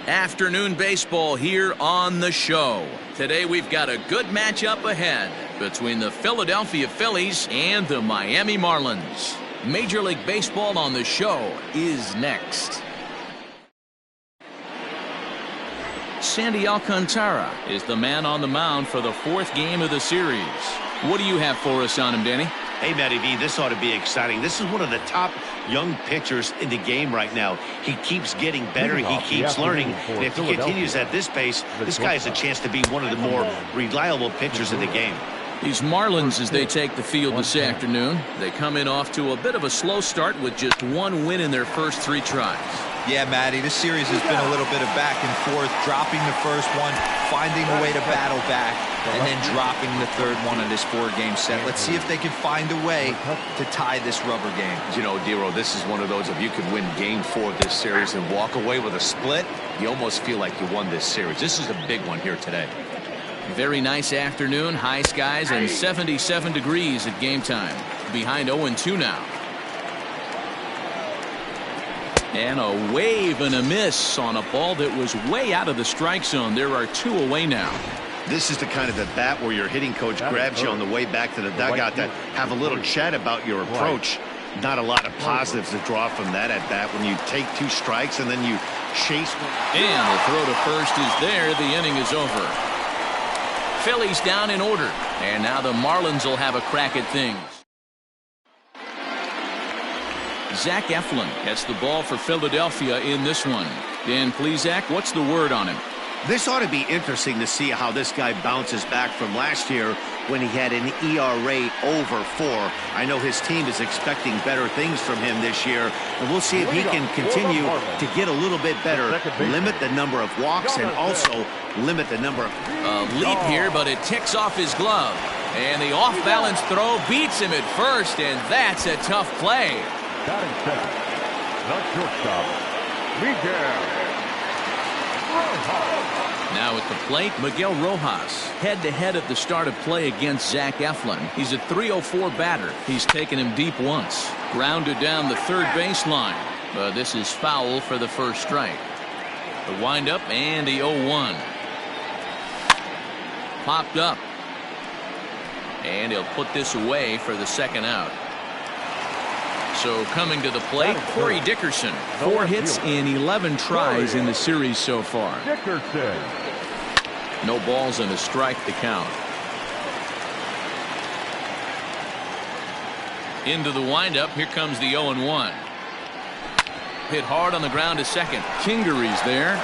Afternoon baseball here on the show. Today we've got a good matchup ahead between the Philadelphia Phillies and the Miami Marlins. Major League Baseball on the show is next. Sandy Alcantara is the man on the mound for the fourth game of the series. What do you have for us on him, Danny? Hey, Matty V, this ought to be exciting. This is one of the top young pitchers in the game right now. He keeps getting better. He keeps learning. And if he continues at this pace, this guy has a chance to be one of the more reliable pitchers in the game. These Marlins, as they take the field this afternoon, they come in off to a bit of a slow start with just one win in their first three tries. Yeah, Matty, this series has been a little bit of back and forth, dropping the first one, finding a way to battle back, and then dropping the third one in this four-game set. Let's see if they can find a way to tie this rubber game. You know, Dero, this is one of those, if you could win game 4 of this series and walk away with a split, you almost feel like you won this series. This is a big one here today. Very nice afternoon, high skies, and 77 degrees at game time. Behind 0-2 now. And a wave and a miss on a ball that was way out of the strike zone. There are 2 away now. This is the kind of at bat where your hitting coach grabs you on the way back to the dugout to have a little chat about your approach. Not a lot of positives to draw from that at bat when you take 2 strikes and then you chase. And the throw to first is there. The inning is over. Phillies down in order. And now the Marlins will have a crack at things. Zach Eflin gets the ball for Philadelphia in this one. Dan Plesac, what's the word on him? This ought to be interesting to see how this guy bounces back from last year when he had an ERA over 4. I know his team is expecting better things from him this year, and we'll see if he can continue to get a little bit better, limit the number of walks, and also limit the number of... A leap here, but it ticks off his glove. And the off-balance throw beats him at first, and that's a tough play. Batting second, the shortstop, Miguel Rojas. Now at the plate, Miguel Rojas, head-to-head at the start of play against Zach Eflin. He's a .304 batter. He's taken him deep once. Grounded down the third baseline. But this is foul for the first strike. The windup and the 0-1. Popped up. And he'll put this away for the second out. So coming to the plate, Corey Dickerson. 4 hits in 11 tries in the series so far. Dickerson. No balls and a strike to count. Into the windup. Here comes the 0-1. Hit hard on the ground to second. Kingery's there.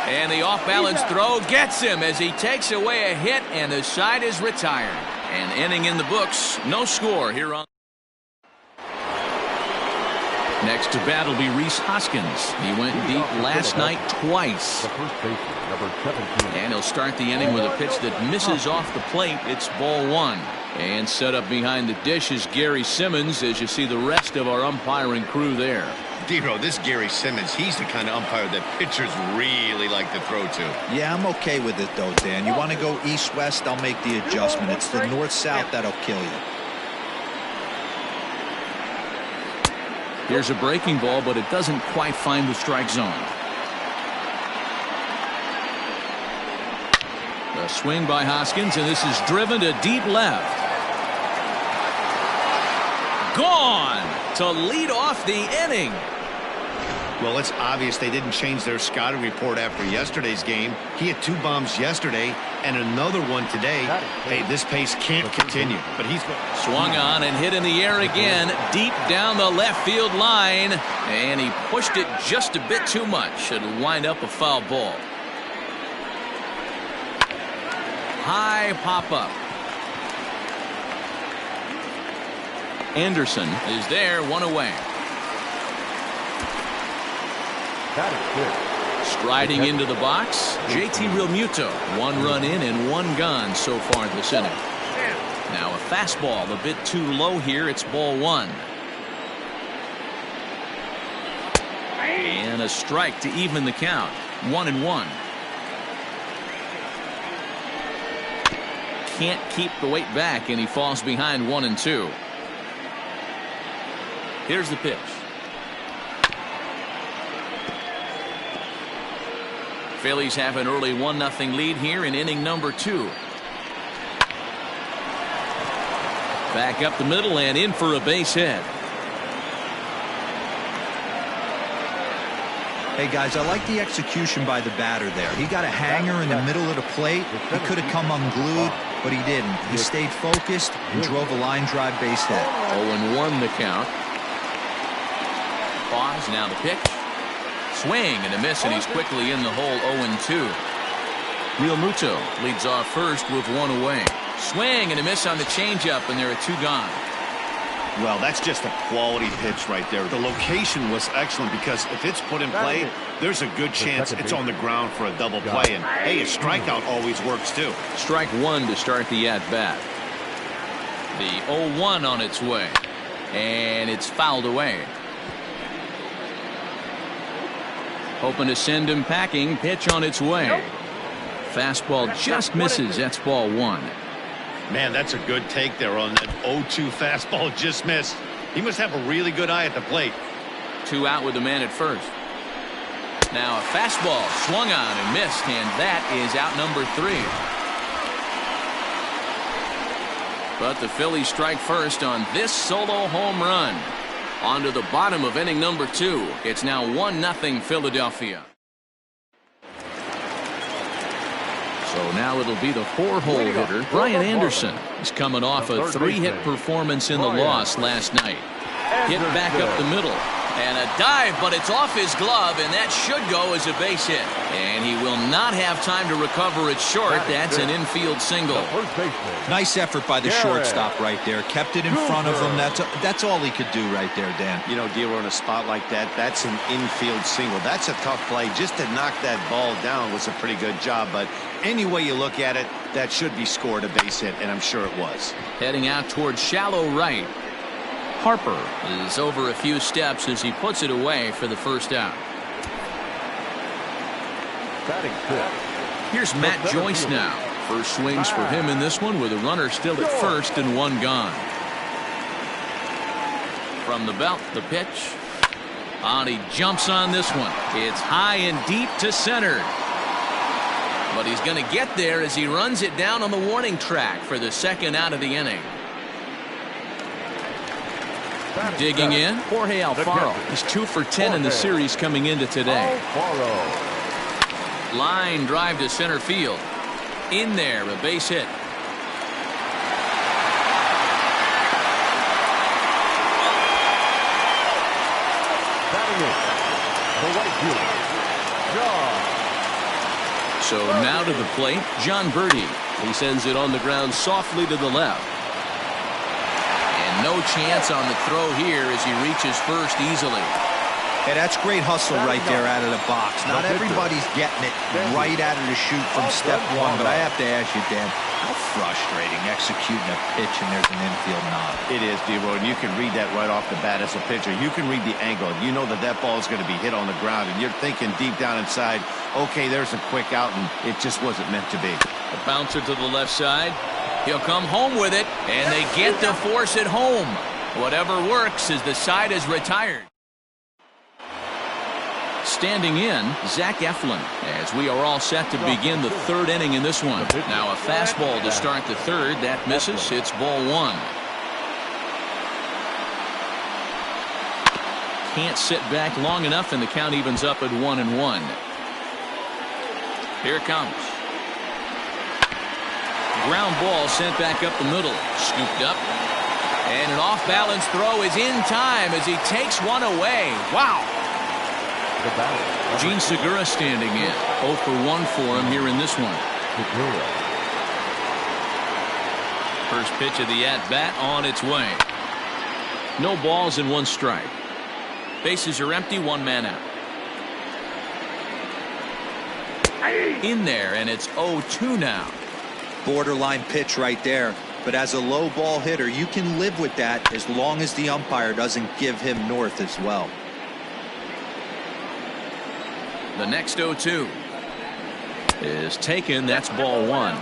And the off-balance throw gets him as he takes away a hit, and the side is retired. An inning in the books. No score here on. Next to bat will be Rhys Hoskins. He went deep last night twice. And he'll start the inning with a pitch that misses off the plate. It's ball 1. And set up behind the dish is Gary Simmons as you see the rest of our umpiring crew there. Dero, this Gary Simmons, he's the kind of umpire that pitchers really like to throw to. Yeah, I'm okay with it, though, Dan. You want to go east-west, I'll make the adjustment. It's the north-south that'll kill you. Here's a breaking ball, but it doesn't quite find the strike zone. A swing by Hoskins, and this is driven to deep left. Gone to lead off the inning. Well, it's obvious they didn't change their scouting report after yesterday's game. He had 2 bombs yesterday and another one today. Hey, this pace can't continue, but he's swung on and hit in the air again, deep down the left field line, and he pushed it just a bit too much. It'll wind up a foul ball. High pop up. Anderson is there, 1 away. Striding into the box, JT Realmuto. 1 run in and 1 gone so far this inning. Now a fastball a bit too low here. It's ball 1. And a strike to even the count. 1-1. Can't keep the weight back, and he falls behind 1-2. Here's the pitch. Phillies have an early 1-0 lead here in inning number 2. Back up the middle and in for a base hit. Hey guys, I like the execution by the batter there. He got a hanger in the middle of the plate. He could have come unglued, but he didn't. He stayed focused and drove a line drive base hit. 0-1 the count. Pause, now the pitch. Swing and a miss, and he's quickly in the hole. 0-2. Real Muto leads off first with 1 away. Swing and a miss on the changeup, and there are 2 gone. Well, that's just a quality pitch right there. The location was excellent because if it's put in play, there's a good chance it's on the ground for a double play. And, hey, a strikeout always works, too. Strike 1 to start the at-bat. The 0-1 on its way. And it's fouled away. Hoping to send him packing. Pitch on its way. Fastball just misses. That's ball 1. Man, that's a good take there on that 0-2 fastball just missed. He must have a really good eye at the plate. 2 out with the man at first. Now a fastball swung on and missed, and that is out number 3. But the Phillies strike first on this solo home run. On to the bottom of inning number 2. It's now 1-0 Philadelphia. So now it'll be the 4-hole hitter, Brian Anderson. He's coming off a 3-hit performance in the loss last night. Hit back up the middle. And a dive, but it's off his glove, and that should go as a base hit. And he will not have time to recover it short. That's an infield single. Nice effort by the shortstop right there. Kept it in front of him. That's all he could do right there, Dan. You know, Dealer, in a spot like that, that's an infield single. That's a tough play. Just to knock that ball down was a pretty good job. But any way you look at it, that should be scored a base hit, and I'm sure it was. Heading out towards shallow right. Harper is over a few steps as he puts it away for the first out. Here's Matt Joyce now. First swings for him in this one with a runner still at first and 1 gone. From the belt, the pitch. And he jumps on this one. It's high and deep to center. But he's going to get there as he runs it down on the warning track for the 2nd out of the inning. Digging in, Jorge Alfaro. He's 2 for 10 in the series coming into today. Line drive to center field. In there, a base hit. So now to the plate, John Birdie. He sends it on the ground softly to the left. No chance on the throw here as he reaches first easily. Hey, that's great hustle right there out of the box. Not everybody's getting it right out of the chute from step 1, but I have to ask you, Dan, how frustrating executing a pitch and there's an infield nod. It is, D-Roy, and you can read that right off the bat as a pitcher. You can read the angle. You know that that ball is going to be hit on the ground, and you're thinking deep down inside, okay, there's a quick out, and it just wasn't meant to be. A bouncer to the left side. He'll come home with it, and they get the force at home. Whatever works as the side is retired. Standing in, Zach Eflin, as we are all set to begin the 3rd inning in this one. Now a fastball to start the 3rd. That misses. It's ball 1. Can't sit back long enough, and the count evens up at 1-1. Here it comes. Ground ball sent back up the middle. Scooped up. And an off-balance throw is in time as he takes one away. Wow. Gene Segura standing in. 0 for 1 for him here in this one. First pitch of the at-bat on its way. No balls and 1 strike. Bases are empty, 1 man out. In there, and it's 0-2 now. Borderline pitch right there. But as a low ball hitter, you can live with that as long as the umpire doesn't give him north as well. The next 0-2 is taken. That's ball 1.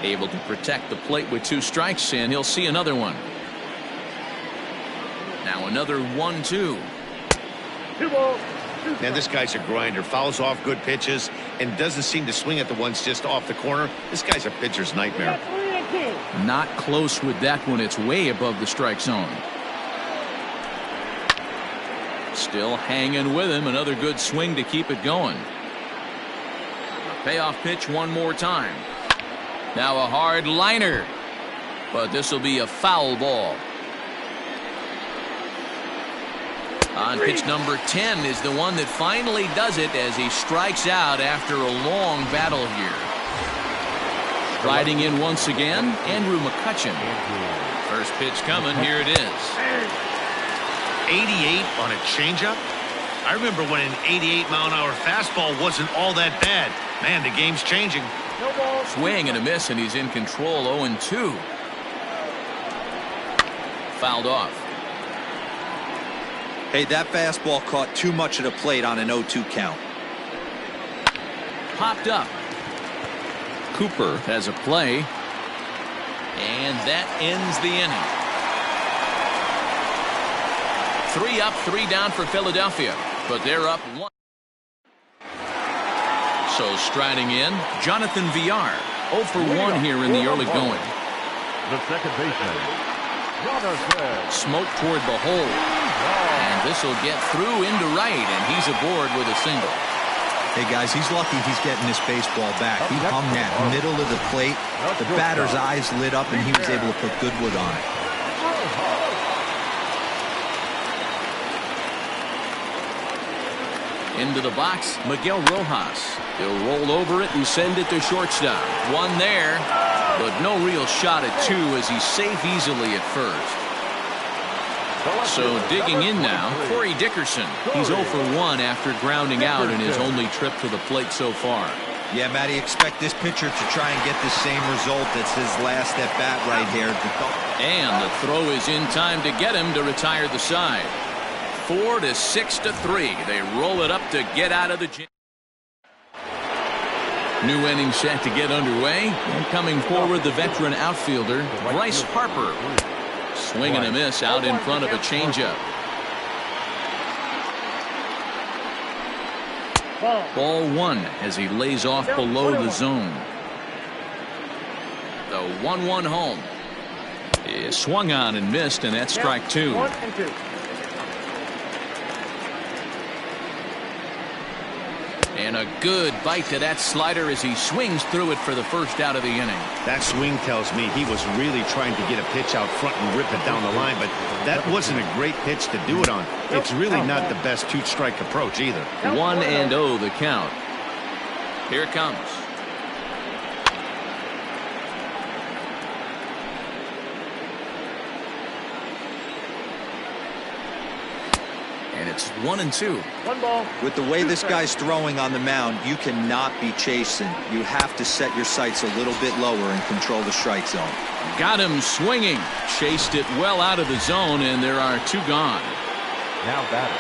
Able to protect the plate with 2 strikes, and he'll see another one. Now another 1-2. Man, this guy's a grinder. Fouls off good pitches and doesn't seem to swing at the ones just off the corner. This guy's a pitcher's nightmare. Not close with that one. It's way above the strike zone. Still hanging with him. Another good swing to keep it going. A payoff pitch one more time. Now a hard liner. But this will be a foul ball. On pitch number 10 is the one that finally does it as he strikes out after a long battle here. Riding in once again, Andrew McCutcheon. First pitch coming. Here it is. 88 on a changeup. I remember when an 88-mile-an-hour fastball wasn't all that bad. Man, the game's changing. Swing and a miss, and he's in control. 0-2. Fouled off. Hey, that fastball caught too much of the plate on an 0-2 count. Popped up. Cooper has a play. And that ends the inning. 3 up, 3 down for Philadelphia. But they're up 1. So striding in, Jonathan Villar. 0 for 1 here in the early going. The second baseman, Jonathan. Smoke toward the hole. And this will get through into right, and he's aboard with a single. Hey, guys, he's lucky he's getting this baseball back. He hung that middle of the plate. The batter's eyes lit up, and he was able to put good wood on it. Into the box, Miguel Rojas. He'll roll over it and send it to shortstop. One there, but no real shot at 2 as he's safe easily at first. So digging in now, Corey Dickerson. He's 0 for 1 after grounding out in his only trip to the plate so far. Yeah, Matty, expect this pitcher to try and get the same result as his last at bat right here. And the throw is in time to get him to retire the side. 4 to 6 to 3. They roll it up to get out of the gym. New inning set to get underway. And coming forward, the veteran outfielder, Bryce Harper. Swing and a miss out in front of a changeup. Ball 1 as he lays off below the zone. The 1-1 home. He swung on and missed, and that's strike 2. And a good bite to that slider as he swings through it for the first out of the inning. That swing tells me he was really trying to get a pitch out front and rip it down the line, but that wasn't a great pitch to do it on. It's really not the best 2-strike approach either. 1-0 the count. Here it comes. And it's 1-2. With the way this guy's throwing on the mound, you cannot be chasing. You have to set your sights a little bit lower and control the strike zone. Got him swinging. Chased it well out of the zone, and there are 2 gone. Now batter,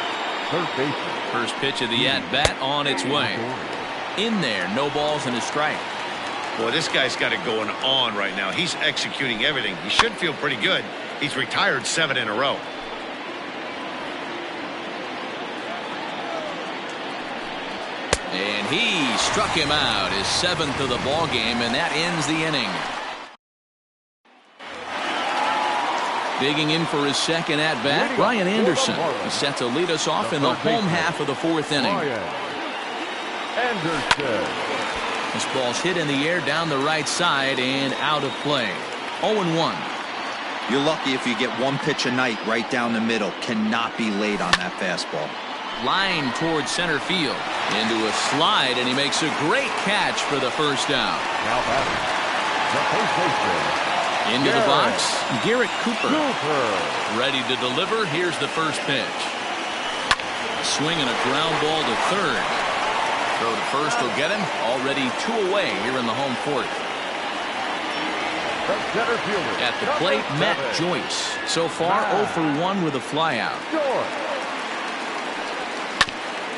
third baseman. First pitch of the at-bat on its way. In there, no balls and a strike. Boy, this guy's got it going on right now. He's executing everything. He should feel pretty good. He's retired 7 in a row. And he struck him out, his 7th of the ball game, and that ends the inning. Digging in for his second at-bat, Brian Anderson. He's set to lead us off in the home half of the 4th inning. Anderson. This ball's hit in the air down the right side and out of play. 0-1. You're lucky if you get one pitch a night right down the middle. Cannot be late on that fastball. Line towards center field. Into a slide, and he makes a great catch for the first out. Now batter, the first baseman. Into the box, Garrett Cooper. Ready to deliver. Here's the first pitch. Swing and a ground ball to third. Throw to first will get him. Already 2 away here in the home 4th. The center fielder. At the plate, Matt Joyce. So far, 0 for 1 with a flyout.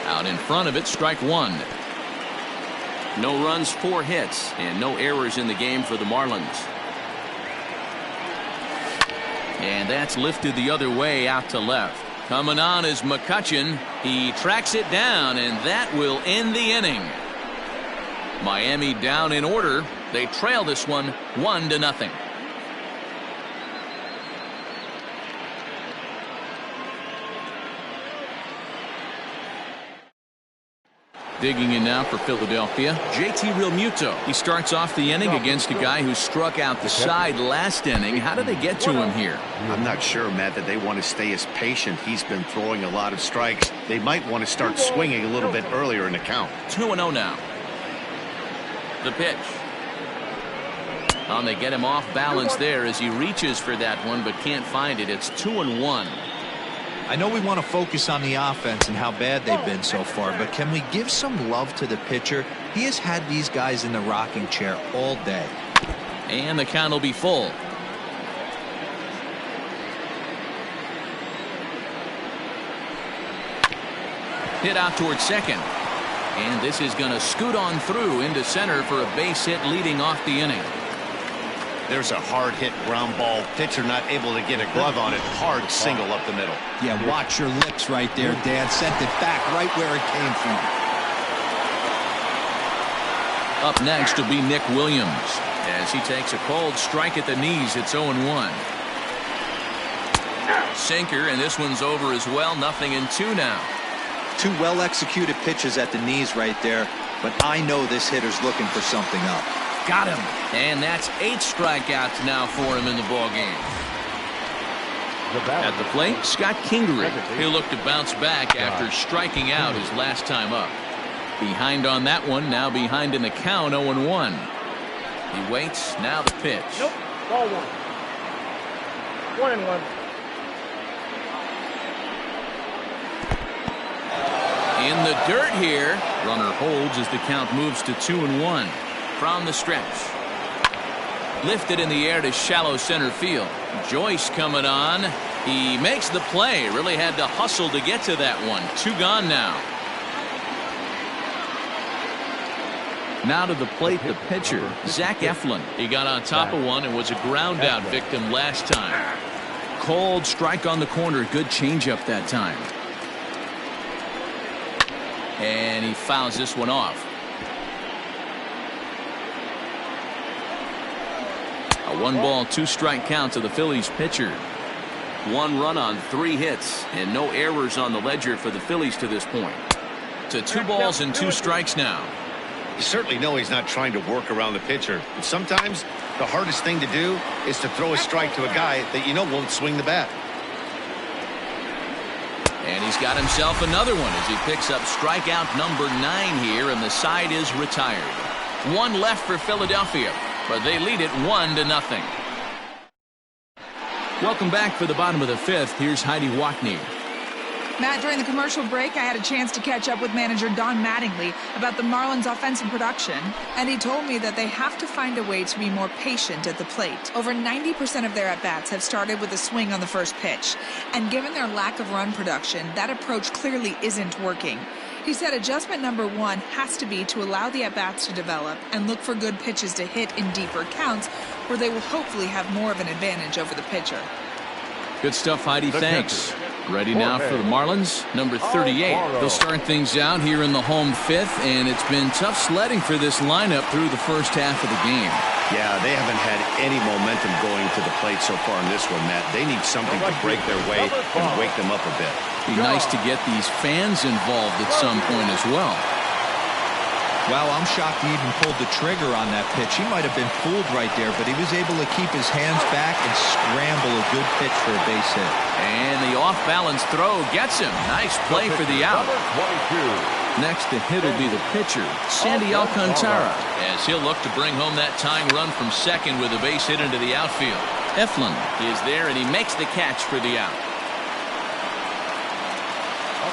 Out in front of it, strike 1. No runs, 4 hits, and no errors in the game for the Marlins. And that's lifted the other way out to left. Coming on is McCutchen. He tracks it down, and that will end the inning. Miami down in order. They trail this one 1-0. Digging in now for Philadelphia, JT Realmuto. He starts off the inning against a guy who struck out the side last inning. How did they get to him here? I'm not sure, Matt, that they want to stay as patient. He's been throwing a lot of strikes. They might want to start swinging a little bit earlier in the count. 2-0 now. The pitch. They get him off balance there as he reaches for that one but can't find it. It's 2-1. I know we want to focus on the offense and how bad they've been so far, but can we give some love to the pitcher? He has had these guys in the rocking chair all day. And the count will be full. Hit out towards second. And this is going to scoot on through into center for a base hit leading off the inning. There's a hard hit ground ball. Pitcher not able to get a glove on it. Hard single up the middle. Yeah, watch your lips right there, Dan. Sent it back right where it came from. Up next will be Nick Williams as he takes a cold strike at the knees. It's 0-1. Sinker, and this one's over as well. 0-2 now. Two well-executed pitches at the knees right there, but I know this hitter's looking for something up. Got him. And that's 8 strikeouts now for him in the ball game. At the plate, Scott Kingery. He'll look to bounce back after striking out his last time up. Behind on that one, now behind in the count, 0-1. He waits, now the pitch. Nope, ball 1. 1-1. In the dirt here. Runner holds as the count moves to 2-1. From the stretch. Lifted in the air to shallow center field. Joyce coming on. He makes the play. Really had to hustle to get to that one. 2 gone now. Now to the plate, the pitcher, Zach Eflin. He got on top of one and was a ground out victim last time. Cold strike on the corner. Good changeup that time. And he fouls this one off. A 1-ball, 2-strike count to the Phillies pitcher. 1 run on 3 hits and no errors on the ledger for the Phillies to this point. To 2 balls and 2 strikes now. You certainly know he's not trying to work around the pitcher. But sometimes the hardest thing to do is to throw a strike to a guy that you know won't swing the bat. And he's got himself another one as he picks up strikeout number 9 here, and the side is retired. 1 left for Philadelphia, but they lead it 1-0. Welcome back for the bottom of the 5th. Here's Heidi Watney. Matt, during the commercial break, I had a chance to catch up with manager Don Mattingly about the Marlins' offensive production, and he told me that they have to find a way to be more patient at the plate. Over 90% of their at-bats have started with a swing on the first pitch, and given their lack of run production, that approach clearly isn't working. He said adjustment number 1 has to be to allow the at-bats to develop and look for good pitches to hit in deeper counts, where they will hopefully have more of an advantage over the pitcher. Good stuff, Heidi. Thanks. Ready now for the Marlins, number 38. They'll start things out here in the home 5th, and it's been tough sledding for this lineup through the first half of the game. Yeah, they haven't had any momentum going to the plate so far in this one, Matt. They need something to break their way and wake them up a bit. Be nice to get these fans involved at some point as well. Wow, I'm shocked he even pulled the trigger on that pitch. He might have been fooled right there, but he was able to keep his hands back and scramble a good pitch for a base hit. And the off-balance throw gets him. Nice play for the out. Next to hit will be the pitcher, Sandy Alcantara, as he'll look to bring home that tying run from second with a base hit into the outfield. Eflin is there, and he makes the catch for the out.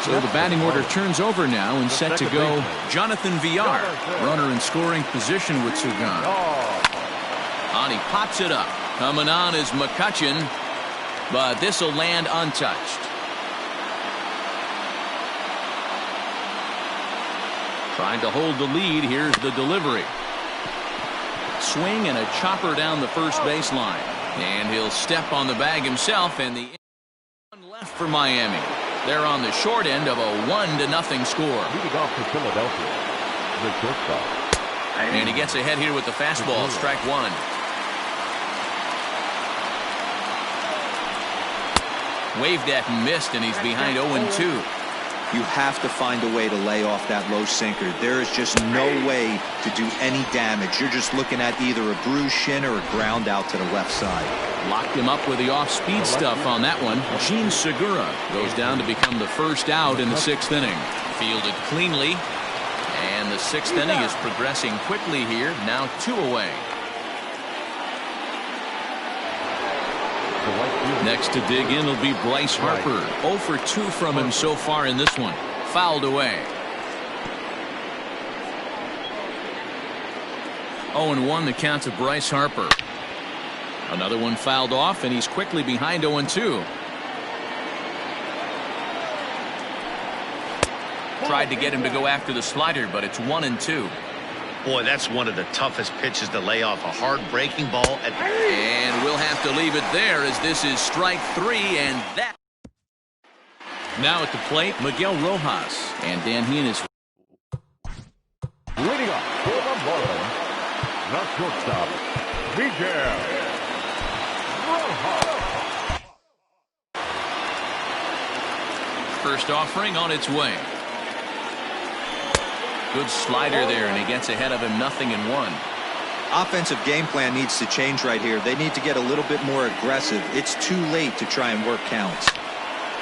So the batting order turns over now, and set to go Jonathan Villar. Runner in scoring position with 2 gone. And he pops it up. Coming on is McCutchen, but this will land untouched. Trying to hold the lead. Here's the delivery. Swing and a chopper down the first baseline. And he'll step on the bag himself, and the one left for Miami. They're on the short end of a 1-0 score. Leading off for Philadelphia, the shortstop. And he gets ahead here with the fastball. Strike one. Waved at and missed, and he's behind 0-2. You have to find a way to lay off that low sinker. There is just no way to do any damage. You're just looking at either a bruised shin or a ground out to the left side. Locked him up with the off-speed stuff on that one. Gene Segura goes down to become the first out in the 6th inning. Fielded cleanly, and the 6th inning is progressing quickly here. Now 2 away. Next to dig in will be Bryce Harper. 0 for 2 from him so far in this one. Fouled away. 0-1 the count to Bryce Harper. Another one fouled off, and he's quickly behind 0-2. Tried to get him to go after the slider, but it's 1-2. Boy, that's one of the toughest pitches to lay off. A hard breaking ball. And we'll have to leave it there, as this is strike 3, and that. Now at the plate, Miguel Rojas. And Dan Heen is Leading up for the Marlins, the shortstop, Miguel Rojas. first offering on its way. Good slider there, and he gets ahead of him 0-1. Offensive game plan needs to change right here. They need to get a little bit more aggressive. It's too late to try and work counts.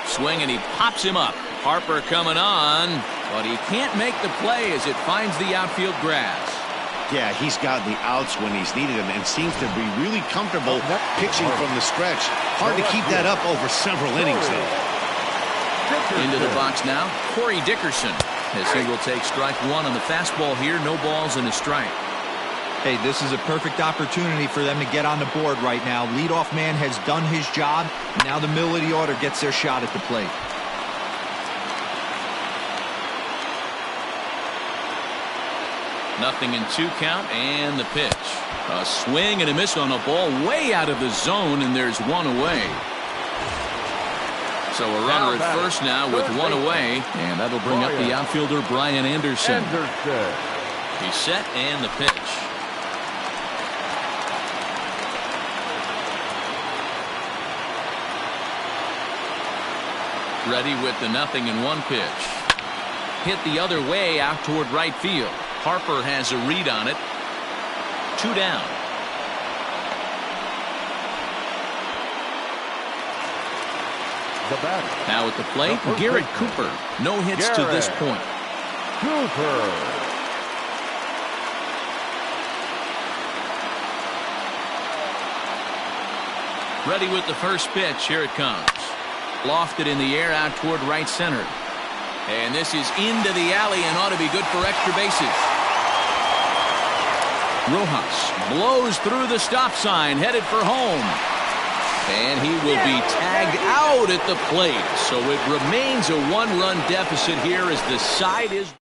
Swing, and he pops him up. Harper coming on, but he can't make the play as it finds the outfield grass. Yeah, he's gotten the outs when he's needed them and seems to be really comfortable pitching from the stretch. Hard to keep that up over several innings, though. Into the box now, Corey Dickerson, as he will take strike one on the fastball here. No balls and a strike. Hey, this is a perfect opportunity for them to get on the board right now. Leadoff man has done his job. Now the middle of the order gets their shot at the plate. Nothing in 2 count, and the pitch. A swing and a miss on a ball way out of the zone, and there's 1 away. So a runner at first now with 1 away, and that'll bring up the outfielder Brian Anderson. He's set, and the pitch. Ready with the 0-1 pitch. Hit the other way out toward right field. Harper has a read on it. 2 down. Now at the plate, Garrett Cooper. No hits to this point. Cooper. Ready with the first pitch. Here it comes. Lofted in the air out toward right center. And this is into the alley and ought to be good for extra bases. Rojas blows through the stop sign, headed for home. And he will be tagged out at the plate. So it remains a 1-run deficit here as the side is.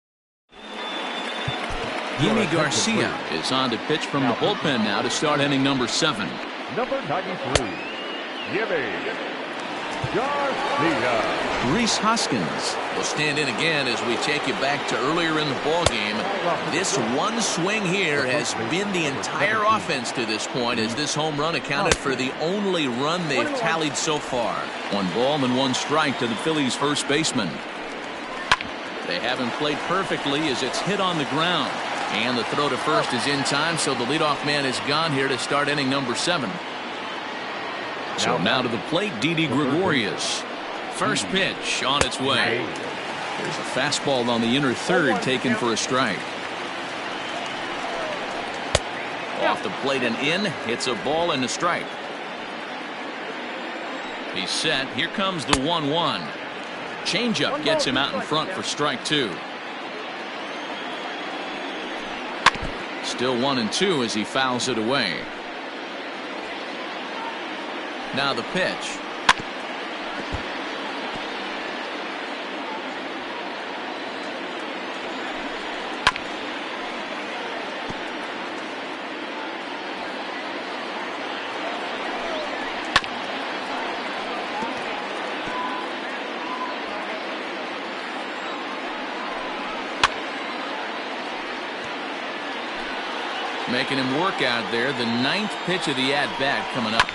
Yimi Garcia is on to pitch from the bullpen now to start inning number 7. Number 93, Yimi Garcia. Rhys Hoskins will stand in again as we take you back to earlier in the ball game. This one swing here has been the entire offense to this point, as this home run accounted for the only run they've tallied so far. 1 ball and 1 strike to the Phillies' first baseman. They haven't played perfectly as it's hit on the ground. And the throw to first is in time, so the leadoff man is gone here to start inning number 7. So now to the plate, Didi Gregorius. First pitch on its way. There's a fastball on the inner third taken for a strike. Off the plate and in. Hits a ball and a strike. He's set. Here comes the 1-1. Changeup gets him out in front for strike 2. Still 1-2 as he fouls it away. Now the pitch. Making him work out there. The 9th pitch of the at-bat coming up.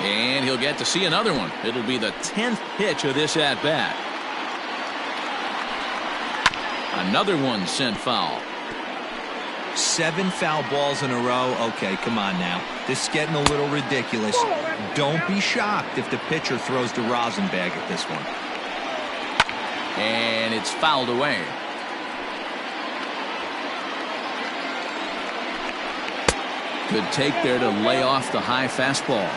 And he'll get to see another one. It'll be the 10th pitch of this at-bat. Another one sent foul. 7 foul balls in a row. Okay, come on now. This is getting a little ridiculous. Don't be shocked if the pitcher throws the rosin bag at this one. And it's fouled away. Good take there to lay off the high fastball.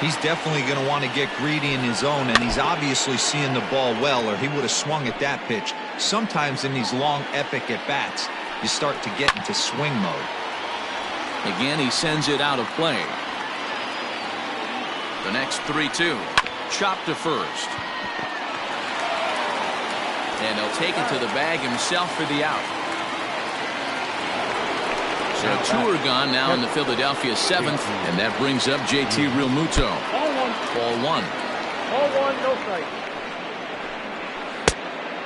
He's definitely going to want to get greedy in his zone, and he's obviously seeing the ball well, or he would have swung at that pitch. Sometimes in these long, epic at-bats, you start to get into swing mode. Again, he sends it out of play. The next 3-2. Chopped to first. And he'll take it to the bag himself for the out. So 2 are gone now in the Philadelphia 7th, and that brings up JT Realmuto. Ball 1. Ball 1, no strike.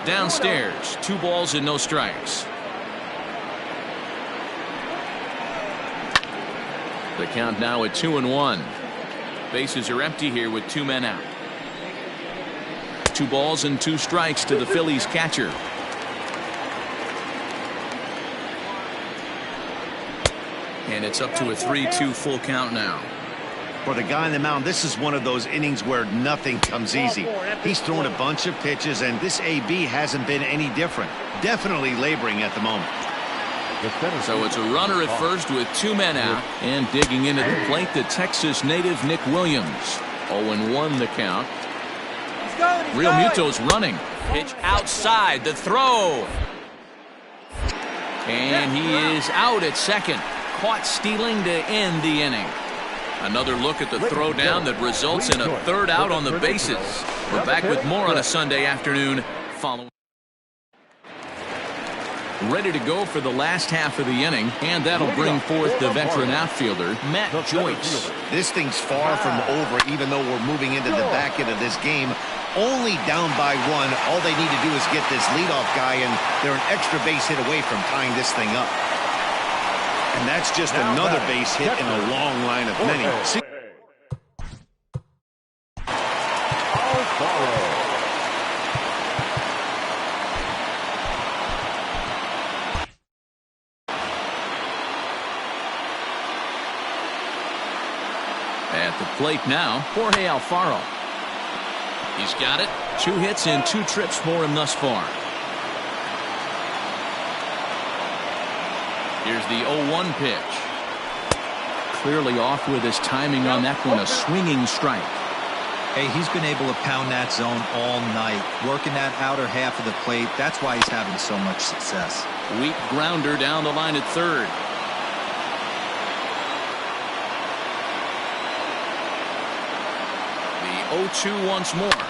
Downstairs, 2 balls and no strikes. The count now at 2-1. Bases are empty here with 2 men out. 2 balls and 2 strikes to the Phillies catcher. And it's up to a 3-2 full count now. For the guy on the mound, this is one of those innings where nothing comes easy. He's thrown a bunch of pitches, and this AB hasn't been any different. Definitely laboring at the moment. So it's a runner at first with 2 men out, and digging into the plate, the Texas native Nick Williams. 0-1 the count. Realmuto's running. Pitch outside. The throw. And he is out at second. Caught stealing to end the inning. Another look at the throw down that results in a 3rd out on the bases. We're back with more on a Sunday afternoon following. Ready to go for the last half of the inning, and that'll bring forth the veteran outfielder, Matt Joyce. This thing's far from over, even though we're moving into the back end of this game. Only down by 1. All they need to do is get this leadoff guy, and they're an extra base hit away from tying this thing up. And that's just another base hit in a long line of many. At the plate now, Jorge Alfaro. He's got it. 2 hits and 2 trips for him thus far. Here's the 0-1 pitch. Clearly off with his timing on that one. A swinging strike. Hey, he's been able to pound that zone all night, working that outer half of the plate. That's why he's having so much success. Weak grounder down the line at third. The 0-2 once more.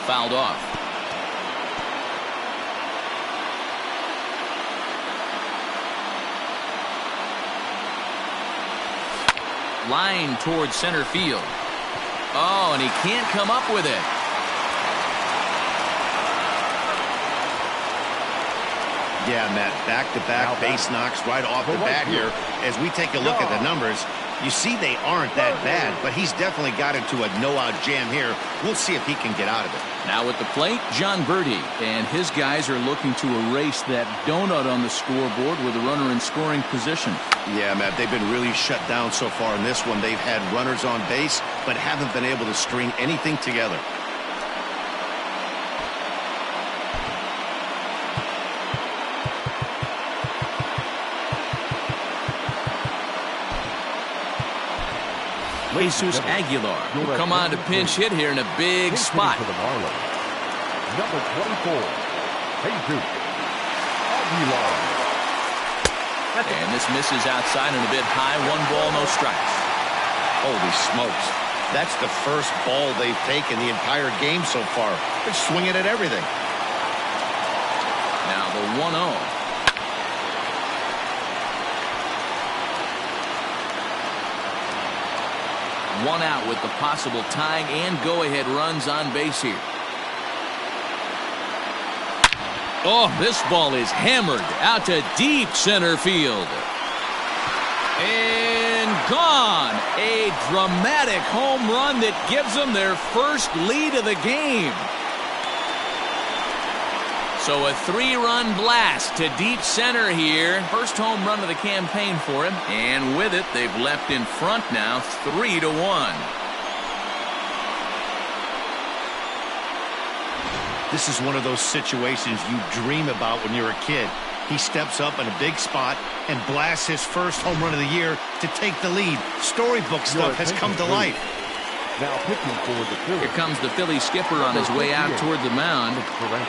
Fouled off. Line towards center field. Oh, and he can't come up with it. Yeah, Matt, back-to-back base knocks right off the bat here. As we take a look at the numbers, you see they aren't that bad, but he's definitely got into a no-out jam here. We'll see if he can get out of it. Now at the plate, John Birdie, and his guys are looking to erase that donut on the scoreboard with a runner in scoring position. Yeah, Matt, they've been really shut down so far in this one. They've had runners on base, but haven't been able to string anything together. Jesus Aguilar will come on to pinch hit here in a big spot. For the Marlins, number 24, Jesus Aguilar. And this misses outside and a bit high. 1 ball, no strikes. Holy smokes. That's the first ball they've taken the entire game so far. They're swinging at everything. Now the 1-0. One out with the possible tying and go-ahead runs on base here. Oh, this ball is hammered out to deep center field. And gone. A dramatic home run that gives them their first lead of the game. So a 3-run blast to deep center here. First home run of the campaign for him. And with it, they've leapt in front now 3-1. This is one of those situations you dream about when you're a kid. He steps up in a big spot and blasts his first home run of the year to take the lead. Storybook stuff has come to life. Now pitching for the Phillies. Here comes the Philly skipper on his way out toward the mound.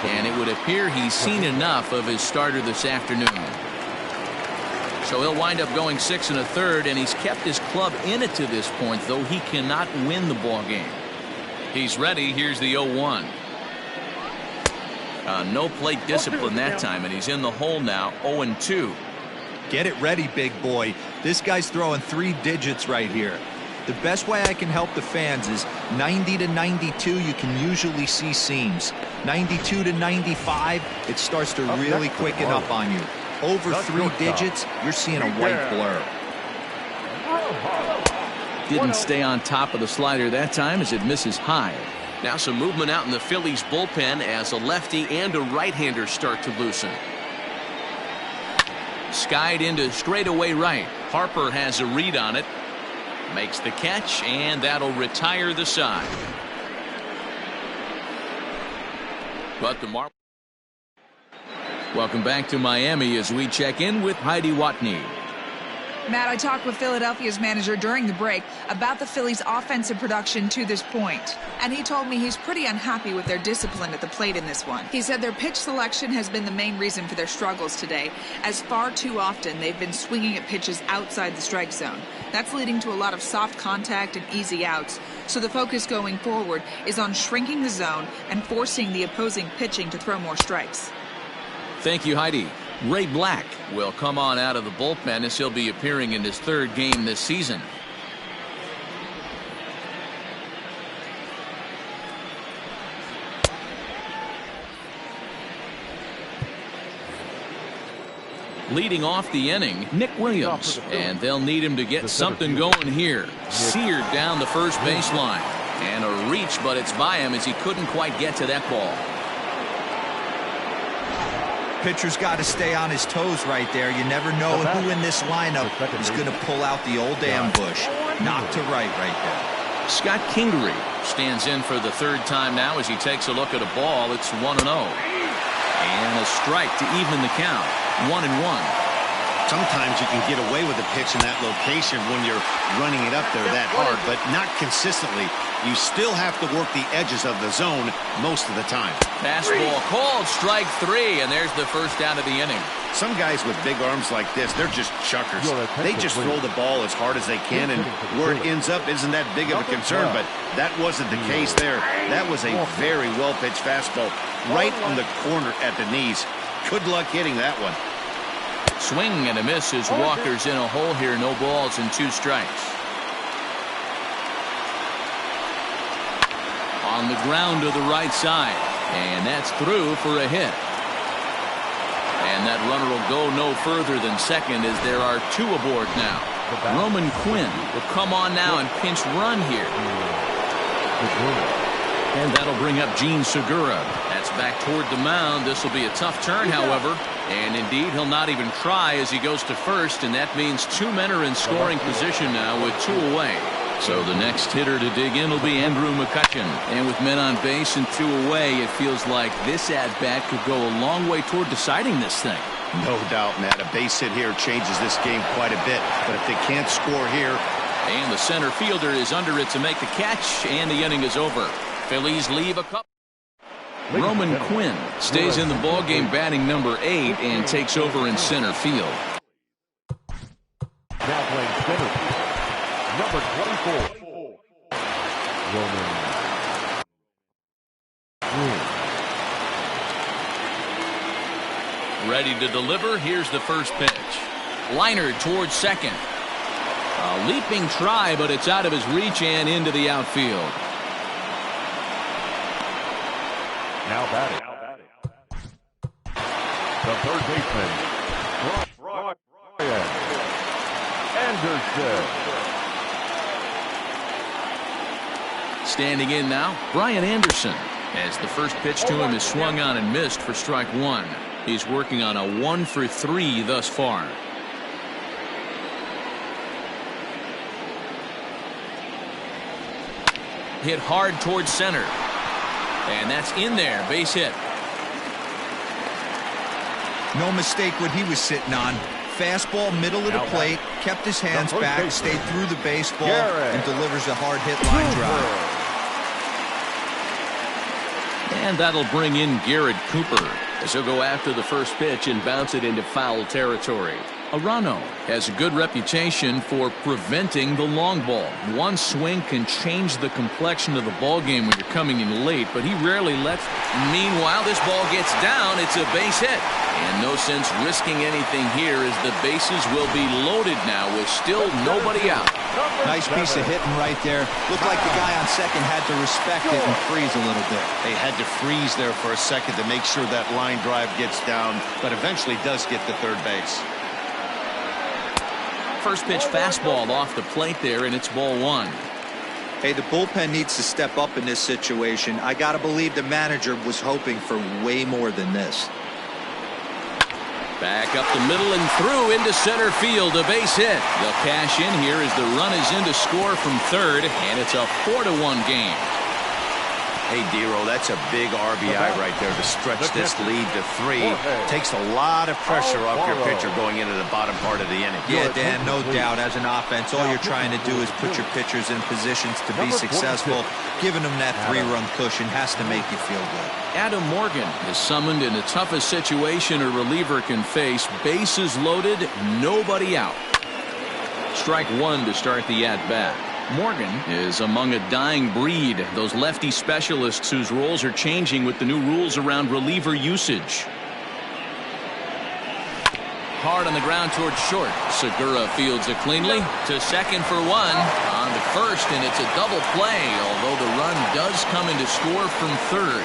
And it would appear he's seen enough of his starter this afternoon. So he'll wind up going 6 1/3, and he's kept his club in it to this point, though he cannot win the ball game. He's ready. Here's the 0-1. No plate discipline that time, and he's in the hole now, 0-2. Get it ready, big boy. This guy's throwing 3 digits right here. The best way I can help the fans is 90 to 92, you can usually see seams. 92 to 95, it starts to really quicken up on you. Over 3 digits, you're seeing a white blur. Didn't stay on top of the slider that time as it misses high. Now some movement out in the Phillies bullpen as a lefty and a right-hander start to loosen. Skied into straightaway right. Harper has a read on it. Makes the catch, and that'll retire the side. But the Marlins. Welcome back to Miami as we check in with Heidi Watney. Matt, I talked with Philadelphia's manager during the break about the Phillies' offensive production to this point, and he told me he's pretty unhappy with their discipline at the plate in this one. He said their pitch selection has been the main reason for their struggles today, as far too often they've been swinging at pitches outside the strike zone. That's leading to a lot of soft contact and easy outs, so the focus going forward is on shrinking the zone and forcing the opposing pitching to throw more strikes. Thank you, Heidi. Ray Black will come on out of the bullpen as he'll be appearing in his 3rd game this season. Leading off the inning, Nick Williams, and they'll need him to get something going here. Seared down the first baseline, and a reach, but it's by him as he couldn't quite get to that ball. Pitcher's got to stay on his toes right there. You never know who in this lineup is going to pull out the old ambush. Knock to right there. Scott Kingery stands in for the 3rd time now as he takes a look at a ball. It's 1-0. And a strike to even the count. 1-1. Sometimes you can get away with a pitch in that location when you're running it up there that hard, but not consistently. You still have to work the edges of the zone most of the time. Fastball called, strike 3, and there's the first out of the inning. Some guys with big arms like this, they're just chuckers. They just throw the ball as hard as they can, and where it ends up isn't that big of a concern, but that wasn't the case there. That was a very well-pitched fastball right on the corner at the knees. Good luck hitting that one. Swing and a miss as Walker's in a hole here. No balls and 2 strikes. On the ground to the right side, and that's through for a hit. And that runner will go no further than second as there are 2 aboard now. Roman Quinn will come on now and pinch run here. And that'll bring up Gene Segura. That's back toward the mound. This will be a tough turn, however. And indeed, he'll not even try as he goes to first, and that means 2 men are in scoring position now with 2 away. So the next hitter to dig in will be Andrew McCutchen. And with men on base and 2 away, it feels like this at-bat could go a long way toward deciding this thing. No doubt, Matt. A base hit here changes this game quite a bit. But if they can't score here. And the center fielder is under it to make the catch, and the inning is over. Phillies leave a couple. Roman Quinn stays in the ballgame batting number 8 and takes over in center field. Now playing center field, number 24, Roman Quinn. Ready to deliver. Here's the first pitch. Liner towards second. A leaping try, but it's out of his reach and into the outfield. Now batting. The third baseman, Brian. And Anderson. Standing in now, Brian Anderson, as the first pitch to him is swung on and missed for strike one. He's working on a 1-for-3 thus far. Hit hard towards center. And that's in there. Base hit. No mistake what he was sitting on. Fastball, middle of the plate, kept his hands back, stayed through the baseball, and delivers a hard hit line drive. And that'll bring in Garrett Cooper, as he'll go after the first pitch and bounce it into foul territory. Arano has a good reputation for preventing the long ball. One swing can change the complexion of the ball game when you're coming in late, but he rarely lets. Meanwhile, this ball gets down. It's a base hit. And no sense risking anything here, as the bases will be loaded now with still nobody out. Nice piece of hitting right there. Looked like the guy on second had to respect it and freeze a little bit. They had to freeze there for a second to make sure that line drive gets down, but eventually does get to third base. First pitch fastball off the plate there, and it's ball one. Hey, the bullpen needs to step up in this situation. I got to believe the manager was hoping for way more than this. Back up the middle and through into center field, a base hit. They'll cash in here as the run is in to score from third, and it's a 4-1 game. Hey, Dero, that's a big RBI right there to stretch this lead to 3. Takes a lot of pressure off your pitcher going into the bottom part of the inning. Yeah, Dan, no doubt. As an offense, all you're trying to do is put your pitchers in positions to be successful. Giving them that 3-run cushion has to make you feel good. Adam Morgan is summoned in the toughest situation a reliever can face. Bases loaded, nobody out. Strike one to start the at-bat. Morgan is among a dying breed, those lefty specialists whose roles are changing with the new rules around reliever usage. Hard on the ground towards short. Segura fields it cleanly to second for one. On to first, and it's a double play, although the run does come in to score from third.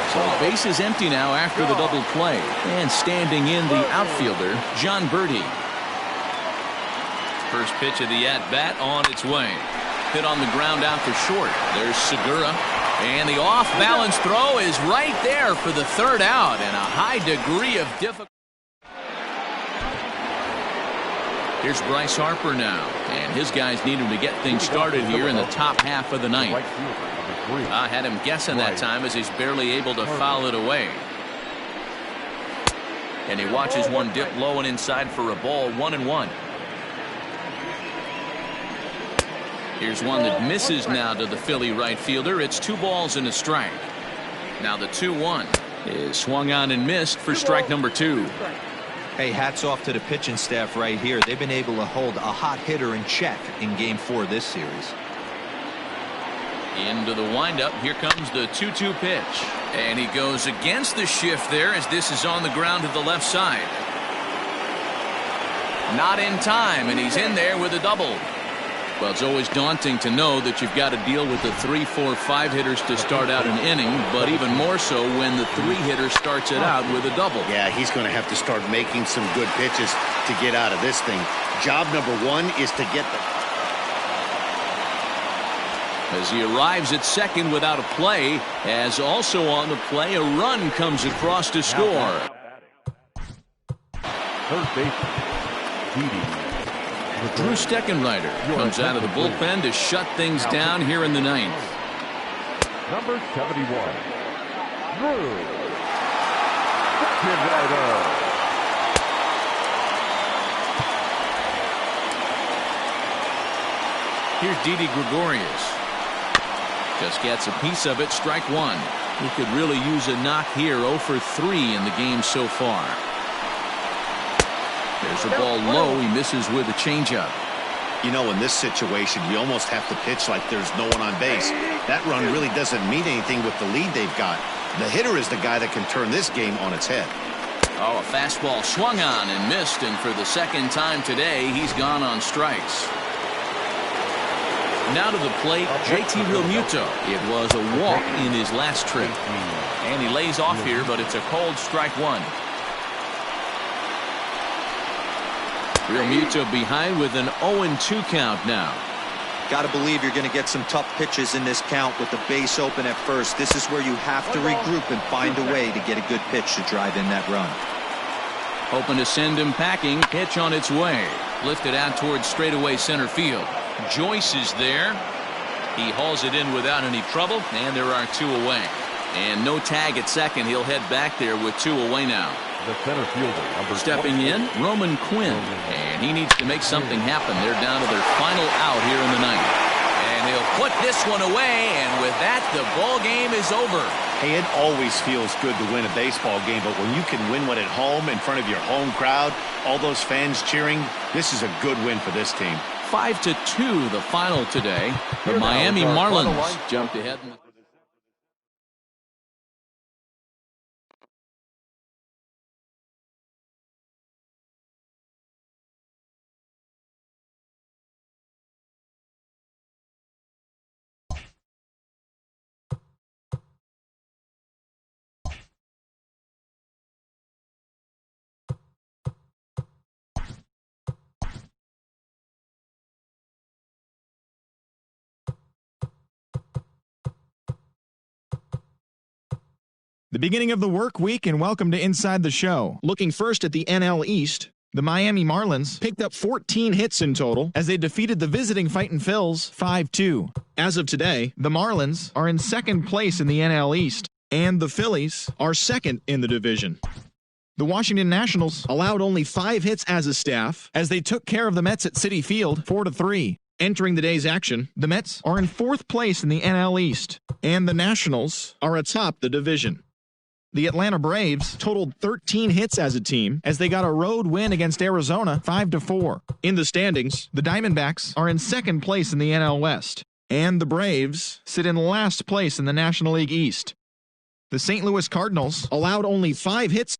So the base is empty now after the double play. And standing in the outfielder, John Birdie. First pitch of the at-bat on its way. Hit on the ground out to short. There's Segura. And the off-balance throw is right there for the third out, and a high degree of difficulty. Here's Bryce Harper now, and his guys need him to get things started here in the top half of the ninth. I had him guessing that time, as he's barely able to foul it away. And he watches one dip low and inside for a ball, 1-1. Here's one that misses now to the Philly right fielder. It's 2 balls and a strike. Now the 2-1 is swung on and missed for strike number 2. Hey, hats off to the pitching staff right here. They've been able to hold a hot hitter in check in game 4 of this series. Into the windup. Here comes the 2-2 pitch. And he goes against the shift there, as this is on the ground to the left side. Not in time, and he's in there with a double. Well, it's always daunting to know that you've got to deal with the 3, 4, 5 hitters to start out an inning, but even more so when the 3 hitter starts it out with a double. Yeah, he's going to have to start making some good pitches to get out of this thing. Job number 1 is to get the... As he arrives at second without a play, as also on the play, a run comes across to score. Third baseman, Drew Steckenrider comes out of the bullpen to shut things down here in the ninth. Number 71, Drew Steckenrider. Here's Didi Gregorius. Just gets a piece of it, strike one. He could really use a knock here, 0 for 3 in the game so far. There's a ball low. He misses with a changeup. You know, in this situation, you almost have to pitch like there's no one on base. That run really doesn't mean anything with the lead they've got. The hitter is the guy that can turn this game on its head. Oh, a fastball swung on and missed, and for the second time today, he's gone on strikes. Now to the plate, JT Realmuto. It was a walk in his last trip. And he lays off here, but it's a cold strike one. Real Muto behind with an 0-2 count now. Got to believe you're going to get some tough pitches in this count with the base open at first. This is where you have to regroup and find a way to get a good pitch to drive in that run. Hoping to send him packing. Pitch on its way. Lifted out towards straightaway center field. Joyce is there. He hauls it in without any trouble, and there are 2 away. And no tag at second. He'll head back there with 2 away now. The center fielder, number Stepping in, Roman Quinn. And he needs to make something happen. They're down to their final out here in the ninth. And he'll put this one away, and with that, the ball game is over. Hey, it always feels good to win a baseball game, but when you can win one at home in front of your home crowd, all those fans cheering, this is a good win for this team. 5-2 the final today. The Miami Marlins jumped ahead. The beginning of the work week, and welcome to Inside the Show. Looking first at the NL East, the Miami Marlins picked up 14 hits in total as they defeated the visiting Fightin' Phils 5-2. As of today, the Marlins are in second place in the NL East, and the Phillies are second in the division. The Washington Nationals allowed only 5 hits as a staff as they took care of the Mets at Citi Field 4-3. Entering the day's action, the Mets are in 4th place in the NL East, and the Nationals are atop the division. The Atlanta Braves totaled 13 hits as a team as they got a road win against Arizona 5-4. In the standings, the Diamondbacks are in second place in the NL West, and the Braves sit in last place in the National League East. The St. Louis Cardinals allowed only 5 hits